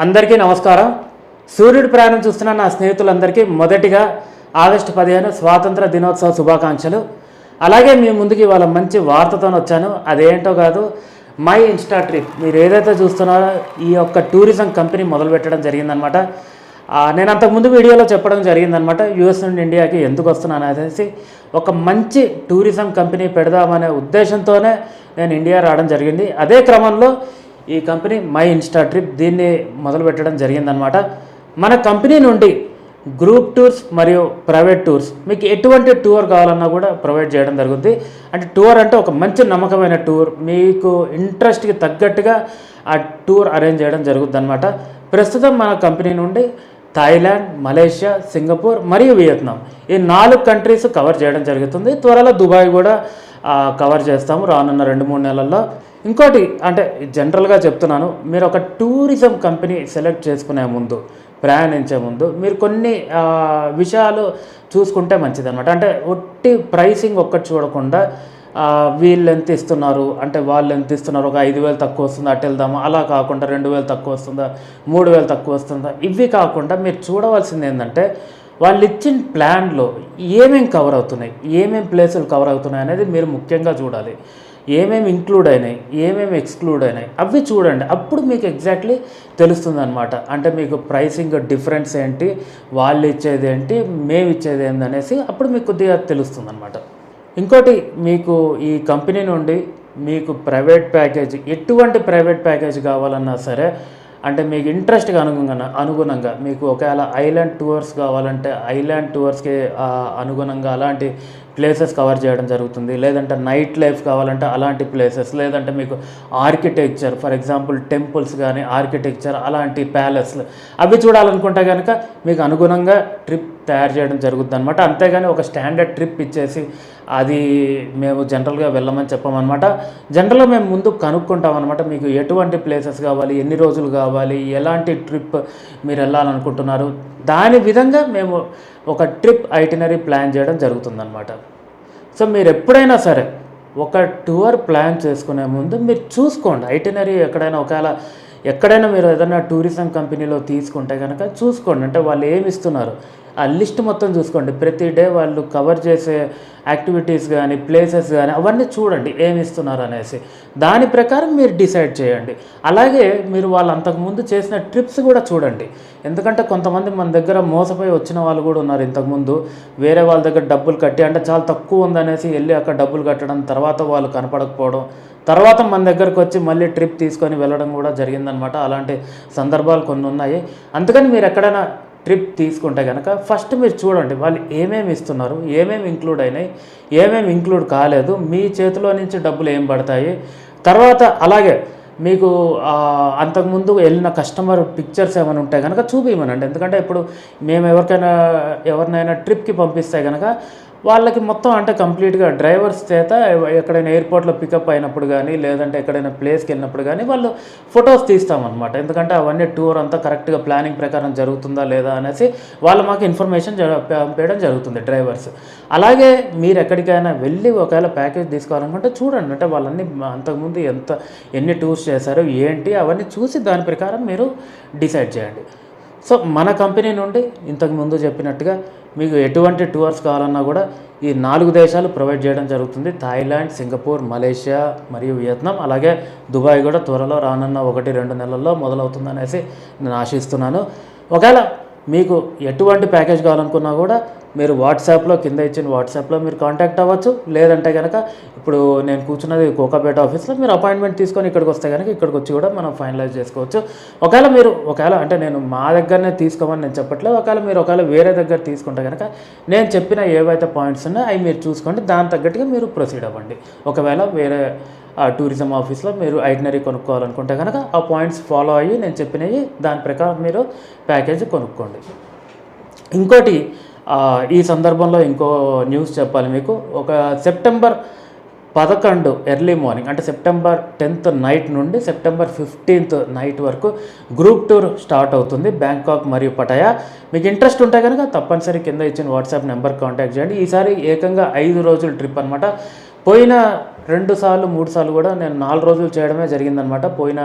అందరికీ నమస్కారం. సూర్యుడి ప్రయాణం చూస్తున్న నా స్నేహితులందరికీ మొదటిగా ఆగస్టు 15 స్వాతంత్ర దినోత్సవ శుభాకాంక్షలు. అలాగే మీ ముందుకి ఇవాళ మంచి వార్తతో వచ్చాను. అదేంటో కాదు, మై ఇన్స్టా ట్రిప్. మీరు ఏదైతే చూస్తున్నారో ఈ యొక్క టూరిజం కంపెనీ మొదలుపెట్టడం జరిగిందనమాట. నేను అంతకుముందు వీడియోలో చెప్పడం జరిగిందనమాట, యూఎస్ నుండి ఇండియాకి ఎందుకు వస్తున్నాను అనేసి. ఒక మంచి టూరిజం కంపెనీ పెడదామనే ఉద్దేశంతోనే నేను ఇండియా రావడం జరిగింది. అదే క్రమంలో ఈ కంపెనీ మై ఇన్స్టా ట్రిప్ దీన్ని మొదలుపెట్టడం జరిగిందనమాట. మన కంపెనీ నుండి గ్రూప్ టూర్స్ మరియు ప్రైవేట్ టూర్స్, మీకు ఎటువంటి టూర్ కావాలన్నా కూడా ప్రొవైడ్ చేయడం జరుగుతుంది. అంటే టూర్ అంటే ఒక మంచి నమ్మకమైన టూర్, మీకు ఇంట్రెస్ట్కి తగ్గట్టుగా ఆ టూర్ అరేంజ్ చేయడం జరుగుతుంది అనమాట. ప్రస్తుతం మన కంపెనీ నుండి థాయిలాండ్, మలేషియా, సింగపూర్ మరియు వియత్నాం ఈ 4 కంట్రీస్ కవర్ చేయడం జరుగుతుంది. త్వరలో దుబాయ్ కూడా కవర్ చేస్తాము రానున్న 2-3 నెలల్లో. ఇంకోటి అంటే జనరల్గా చెప్తున్నాను, మీరు ఒక టూరిజం కంపెనీ సెలెక్ట్ చేసుకునే ముందు, ప్రయాణించే ముందు మీరు కొన్ని విషయాలు చూసుకుంటే మంచిదన్నమాట. అంటే ఒట్టి ప్రైసింగ్ ఒక్కటి చూడకుండా వీళ్ళు ఎంత ఇస్తున్నారు, అంటే వాళ్ళు ఎంత ఇస్తున్నారు, ఒక 5,000 తక్కువ వస్తుందా అటు వెళ్దామా, అలా కాకుండా 2,000 తక్కువ వస్తుందా, 3,000 తక్కువ వస్తుందా, ఇవి కాకుండా మీరు చూడవలసింది ఏంటంటే వాళ్ళు ఇచ్చిన ప్లాన్లో ఏమేమి కవర్ అవుతున్నాయి, ఏమేమి ప్లేసులు కవర్ అవుతున్నాయి అనేది మీరు ముఖ్యంగా చూడాలి. ఏమేమి ఇంక్లూడ్ అయినాయి, ఏమేమి ఎక్స్క్లూడ్ అయినాయి అవి చూడండి. అప్పుడు మీకు ఎగ్జాక్ట్లీ తెలుస్తుంది అనమాట. అంటే మీకు ప్రైసింగ్ డిఫరెన్స్ ఏంటి, వాళ్ళు ఇచ్చేది ఏంటి, మేము ఇచ్చేది ఏంటి అనేసి అప్పుడు మీకు కొద్దిగా తెలుస్తుంది అనమాట. ఇంకోటి, మీకు ఈ కంపెనీ నుండి మీకు ప్రైవేట్ ప్యాకేజ్, ఎటువంటి ప్రైవేట్ ప్యాకేజ్ కావాలన్నా సరే, అంటే మీకు ఇంట్రెస్ట్కి అనుగుణంగా మీకు ఒకవేళ ఐలాండ్ టూర్స్ కావాలంటే ఐలాండ్ టూర్స్కి అనుగుణంగా అలాంటి ప్లేసెస్ కవర్ చేయడం జరుగుతుంది. లేదంటే నైట్ లైఫ్ కావాలంటే అలాంటి ప్లేసెస్, లేదంటే మీకు ఆర్కిటెక్చర్, ఫర్ ఎగ్జాంపుల్ టెంపుల్స్ కానీ ఆర్కిటెక్చర్ అలాంటి ప్యాలెస్లు అవి చూడాలనుకుంటే కనుక మీకు అనుగుణంగా ట్రిప్ తయారు చేయడం జరుగుతుంది అనమాట. అంతేగాని ఒక స్టాండర్డ్ ట్రిప్ ఇచ్చేసి అది మేము జనరల్గా వెళ్ళమని చెప్పామన్నమాట. జనరల్గా మేము ముందు కనుక్కుంటాం అనమాట, మీకు ఎటువంటి ప్లేసెస్ కావాలి, ఎన్ని రోజులు కావాలి, ఎలాంటి ట్రిప్ మీరు వెళ్ళాలనుకుంటున్నారు, దాని విధంగా మేము ఒక ట్రిప్ ఐటినరీ ప్లాన్ చేయడం జరుగుతుందన్నమాట. సో మీరు ఎప్పుడైనా సరే ఒక టూర్ ప్లాన్ చేసుకునే ముందు మీరు చూసుకోండి ఐటినరీ. ఎక్కడైనా మీరు ఏదైనా టూరిజం కంపెనీలో తీసుకుంటే కనుక చూసుకోండి, అంటే వాళ్ళు ఏమి ఇస్తున్నారు ఆ లిస్ట్ మొత్తం చూసుకోండి. ప్రతి డే వాళ్ళు కవర్ చేసే యాక్టివిటీస్ కానీ ప్లేసెస్ కానీ అవన్నీ చూడండి ఏమి ఇస్తున్నారు అనేసి. దాని ప్రకారం మీరు డిసైడ్ చేయండి. అలాగే మీరు వాళ్ళు అంతకుముందు చేసిన ట్రిప్స్ కూడా చూడండి. ఎందుకంటే కొంతమంది మన దగ్గర మోసపోయి వచ్చిన వాళ్ళు కూడా ఉన్నారు. ఇంతకుముందు వేరే వాళ్ళ దగ్గర డబ్బులు కట్టి, అంటే చాలా తక్కువ ఉందనేసి వెళ్ళి అక్కడ డబ్బులు కట్టడం, తర్వాత వాళ్ళు కనపడకపోవడం, తర్వాత మన దగ్గరకు వచ్చి మళ్ళీ ట్రిప్ తీసుకొని వెళ్ళడం కూడా జరిగిందనమాట. అలాంటి సందర్భాలు కొన్ని ఉన్నాయి. అందుకని మీరు ఎక్కడైనా ట్రిప్ తీసుకుంటే కనుక ఫస్ట్ మీరు చూడండి వాళ్ళు ఏమేమి ఇస్తున్నారు, ఏమేమి ఇంక్లూడ్ అయినాయి, ఏమేమి ఇంక్లూడ్ కాలేదు, మీ చేతిలో నుంచి డబ్బులు ఏం పడతాయి. తర్వాత అలాగే మీకు అంతకుముందు వెళ్ళిన కస్టమర్ పిక్చర్స్ ఏమైనా ఉంటే కనుక చూపించమనండి. ఎందుకంటే ఇప్పుడు మేము ఎవరినైనా ట్రిప్కి పంపిస్తే కనుక వాళ్ళకి మొత్తం అంటే కంప్లీట్గా డ్రైవర్స్ చేత ఎక్కడైనా ఎయిర్పోర్ట్లో పికప్ అయినప్పుడు కానీ, లేదంటే ఎక్కడైనా ప్లేస్కి వెళ్ళినప్పుడు కానీ వాళ్ళు ఫొటోస్ తీస్తామన్నమాట. ఎందుకంటే అవన్నీ టూర్ అంతా కరెక్ట్గా ప్లానింగ్ ప్రకారం జరుగుతుందా లేదా అనేసి వాళ్ళు మాకు ఇన్ఫర్మేషన్ పంపేయడం జరుగుతుంది డ్రైవర్స్. అలాగే మీరు ఎక్కడికైనా వెళ్ళి ఒకవేళ ప్యాకేజ్ తీసుకోవాలనుకుంటే చూడండి, అంటే వాళ్ళన్నీ అంతకుముందు ఎన్ని టూర్స్ చేశారో ఏంటి అవన్నీ చూసి దాని ప్రకారం మీరు డిసైడ్ చేయండి. సో మన కంపెనీ నుండి ఇంతకుముందు చెప్పినట్టుగా మీకు ఎటువంటి టూర్స్ కావాలన్నా కూడా ఈ 4 దేశాలు ప్రొవైడ్ చేయడం జరుగుతుంది. థాయిలాండ్, సింగపూర్, మలేషియా మరియు వియత్నాం. అలాగే దుబాయ్ కూడా త్వరలో రానున్న 1-2 నెలల్లో మొదలవుతుందనేసి నేను ఆశిస్తున్నాను. ఒకవేళ మీకు ఎటువంటి ప్యాకేజ్ కావాలనుకున్నా కూడా మీరు వాట్సాప్లో కింద ఇచ్చిన వాట్సాప్లో మీరు కాంటాక్ట్ అవ్వచ్చు. లేదంటే కనుక ఇప్పుడు నేను కూర్చున్నది కోకాపేట ఆఫీస్లో, మీరు అపాయింట్మెంట్ తీసుకొని ఇక్కడికి వస్తే కనుక ఇక్కడికి వచ్చి కూడా మనం ఫైనలైజ్ చేసుకోవచ్చు. ఒకవేళ అంటే నేను మా దగ్గరనే తీసుకోమని నేను చెప్పట్లేదు. ఒకవేళ వేరే దగ్గర తీసుకుంటే కనుక నేను చెప్పిన ఏవైతే పాయింట్స్ ఉన్నాయో అవి మీరు చూసుకోండి, దాని తగ్గట్టుగా మీరు ప్రొసీడ్ అవ్వండి. ఒకవేళ వేరే టూరిజం ఆఫీస్లో మీరు ఐటినరీ కొనుక్కోవాలనుకుంటే కనుక ఆ పాయింట్స్ ఫాలో అయ్యి నేను చెప్పినవి దాని ప్రకారం మీరు ప్యాకేజ్ కొనుక్కోండి. ఇంకోటి, ఈ సందర్భంలో ఇంకో న్యూస్ చెప్పాలి మీకు. ఒక సెప్టెంబర్ 11 ఎర్లీ మార్నింగ్, అంటే సెప్టెంబర్ 10th నైట్ నుండి సెప్టెంబర్ 15th నైట్ వరకు గ్రూప్ టూర్ స్టార్ట్ అవుతుంది బ్యాంకాక్ మరియు పటాయా. మీకు ఇంట్రెస్ట్ ఉంటే కనుక తప్పనిసరి కింద ఇచ్చిన వాట్సాప్ నెంబర్ కాంటాక్ట్ చేయండి. ఈసారి ఏకంగా 5 రోజుల ట్రిప్ అనమాట. పోయిన 2 సార్లు 3 సార్లు కూడా నేను 4 రోజులు చేయడమే జరిగిందనమాట. పోయిన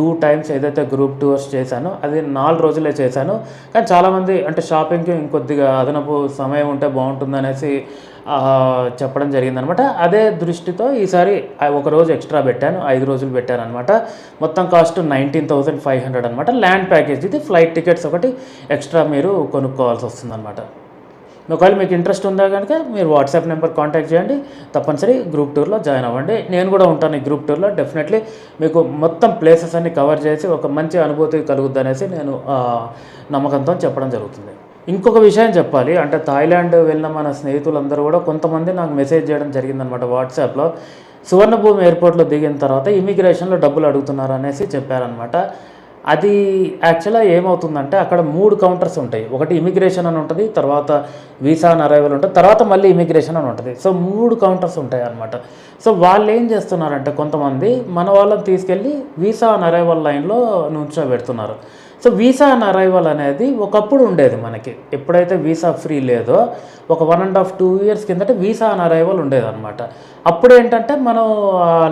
2 టైమ్స్ ఏదైతే గ్రూప్ టూర్స్ చేశానో అది 4 రోజులే చేశాను. కానీ చాలామంది అంటే షాపింగ్కి ఇంకొద్దిగా అదనపు సమయం ఉంటే బాగుంటుందనేసి చెప్పడం జరిగిందనమాట. అదే దృష్టితో ఈసారి ఒక రోజు ఎక్స్ట్రా పెట్టాను, 5 రోజులు పెట్టాను అనమాట. మొత్తం కాస్ట్ 19,500 అనమాట. ల్యాండ్ ప్యాకేజ్ ఇది. ఫ్లైట్ టికెట్స్ ఒకటి ఎక్స్ట్రా మీరు కొనుక్కోవాల్సి వస్తుందన్నమాట. ఒకవేళ మీకు ఇంట్రెస్ట్ ఉందా కనుక మీరు వాట్సాప్ నెంబర్ కాంటాక్ట్ చేయండి, తప్పనిసరి గ్రూప్ టూర్లో జాయిన్ అవ్వండి. నేను కూడా ఉంటాను ఈ గ్రూప్ టూర్లో. డెఫినెట్లీ మీకు మొత్తం ప్లేసెస్ అన్ని కవర్ చేసి ఒక మంచి అనుభూతి కలుగుద్ది అనేసి నేను నమ్మకంతో చెప్పడం జరుగుతుంది. ఇంకొక విషయం చెప్పాలి, అంటే థాయిలాండ్ వెళ్ళిన మన స్నేహితులందరూ కూడా కొంతమంది నాకు మెసేజ్ చేయడం జరిగిందనమాట వాట్సాప్లో. సువర్ణభూమి ఎయిర్పోర్ట్లో దిగిన తర్వాత ఇమిగ్రేషన్లో డబ్బులు అడుగుతున్నారు అనేసి చెప్పారనమాట. అది యాక్చువల్గా ఏమవుతుందంటే అక్కడ 3 కౌంటర్స్ ఉంటాయి. ఒకటి ఇమిగ్రేషన్ అని ఉంటుంది, తర్వాత వీసా అండ్ అరైవల్ ఉంటుంది, తర్వాత మళ్ళీ ఇమిగ్రేషన్ అని ఉంటుంది. సో 3 కౌంటర్స్ ఉంటాయి అన్నమాట. సో వాళ్ళు ఏం చేస్తున్నారంటే కొంతమంది మన వాళ్ళని తీసుకెళ్ళి వీసా అండ్ అరైవల్ లైన్లో నుంచోబెడుతున్నారు. సో వీసా అండ్ అరైవల్ అనేది ఒకప్పుడు ఉండేది మనకి. ఎప్పుడైతే వీసా ఫ్రీ లేదో ఒక 1.5-2 ఇయర్స్ కిందట వీసా అండ్ అరైవల్ ఉండేదన్నమాట. అప్పుడు ఏంటంటే మనం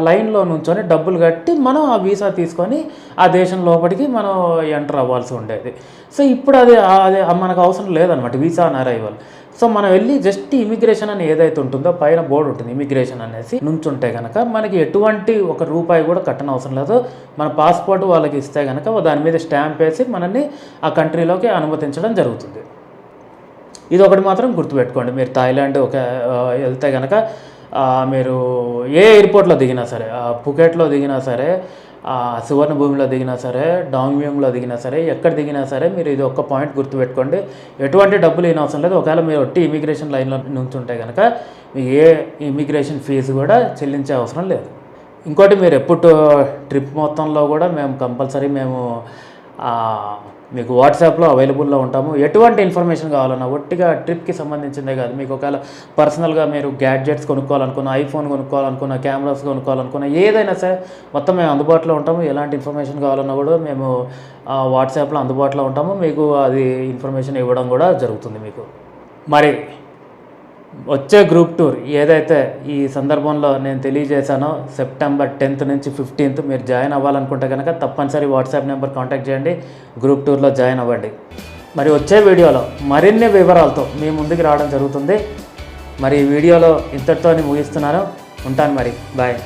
లైన్లో నుంచొని డబ్బులు కట్టి మనం ఆ వీసా తీసుకొని ఆ దేశం లోపలికి మనం ఎంటర్ అవ్వాల్సి ఉండేది. సో ఇప్పుడు అది మనకు అవసరం లేదనమాట వీసా అండ్ అరైవల్. సో మనం వెళ్ళి జస్ట్ ఇమిగ్రేషన్ అని ఏదైతే ఉంటుందో పైన బోర్డు ఉంటుంది ఇమిగ్రేషన్ అనేసి, నుంచుంటే కనుక మనకి ఎటువంటి ₹1 కూడా కట్టనవసరం అవసరం లేదు. మన పాస్పోర్ట్ వాళ్ళకి ఇస్తే కనుక దాని మీద స్టాంప్ వేసి మనల్ని ఆ కంట్రీలోకి అనుమతించడం జరుగుతుంది. ఇది ఒకటి మాత్రం గుర్తుపెట్టుకోండి. మీరు థాయిలాండ్ వెళ్తే కనుక మీరు ఏ ఎయిర్పోర్ట్లో దిగినా సరే, పుకెట్లో దిగినా సరే, సువర్ణభూమిలో దిగినా సరే, డాంగ్మ్యూంగ్లో దిగినా సరే, ఎక్కడ దిగినా సరే మీరు ఇది ఒక్క పాయింట్ గుర్తుపెట్టుకోండి. ఎటువంటి డబ్బులు ఏం అవసరం లేదు. ఒకవేళ మీరు ఒట్టి ఇమిగ్రేషన్ లైన్లో నుంచి ఉంటే కనుక మీకు ఏ ఇమిగ్రేషన్ ఫీజు కూడా చెల్లించే అవసరం లేదు. ఇంకోటి మీరు ఎప్పుడు ట్రిప్ మొత్తంలో కూడా మేము కంపల్సరీ మీకు వాట్సాప్లో అవైలబుల్లో ఉంటాము. ఎటువంటి ఇన్ఫర్మేషన్ కావాలన్నా ఒట్టిగా ట్రిప్కి సంబంధించిందే కాదు, మీకు ఒకవేళ పర్సనల్గా మీరు గ్యాడ్జెట్స్ కొనుక్కోవాలనుకున్న, ఐఫోన్ కొనుక్కోవాలనుకున్న, కెమెరాస్ కొనుక్కోవాలనుకున్న, ఏదైనా సరే మొత్తం మేము అందుబాటులో ఉంటాము. ఎలాంటి ఇన్ఫర్మేషన్ కావాలన్నా కూడా మేము వాట్సాప్లో అందుబాటులో ఉంటాము. మీకు అది ఇన్ఫర్మేషన్ ఇవ్వడం కూడా జరుగుతుంది మీకు. మరి వచ్చే గ్రూప్ టూర్ ఏదైతే ఈ సందర్భంలో నేను తెలియజేశానో సెప్టెంబర్ 10th నుంచి 15th మీరు జాయిన్ అవ్వాలనుకుంటే కనుక తప్పనిసరి వాట్సాప్ నెంబర్ కాంటాక్ట్ చేయండి, గ్రూప్ టూర్లో జాయిన్ అవ్వండి. మరి వచ్చే వీడియోలో మరిన్ని వివరాలతో మీ ముందుకు రావడం జరుగుతుంది. మరి ఈ వీడియోలో ఇంతటితో ముగిస్తున్నాను. ఉంటాను మరి, బాయ్.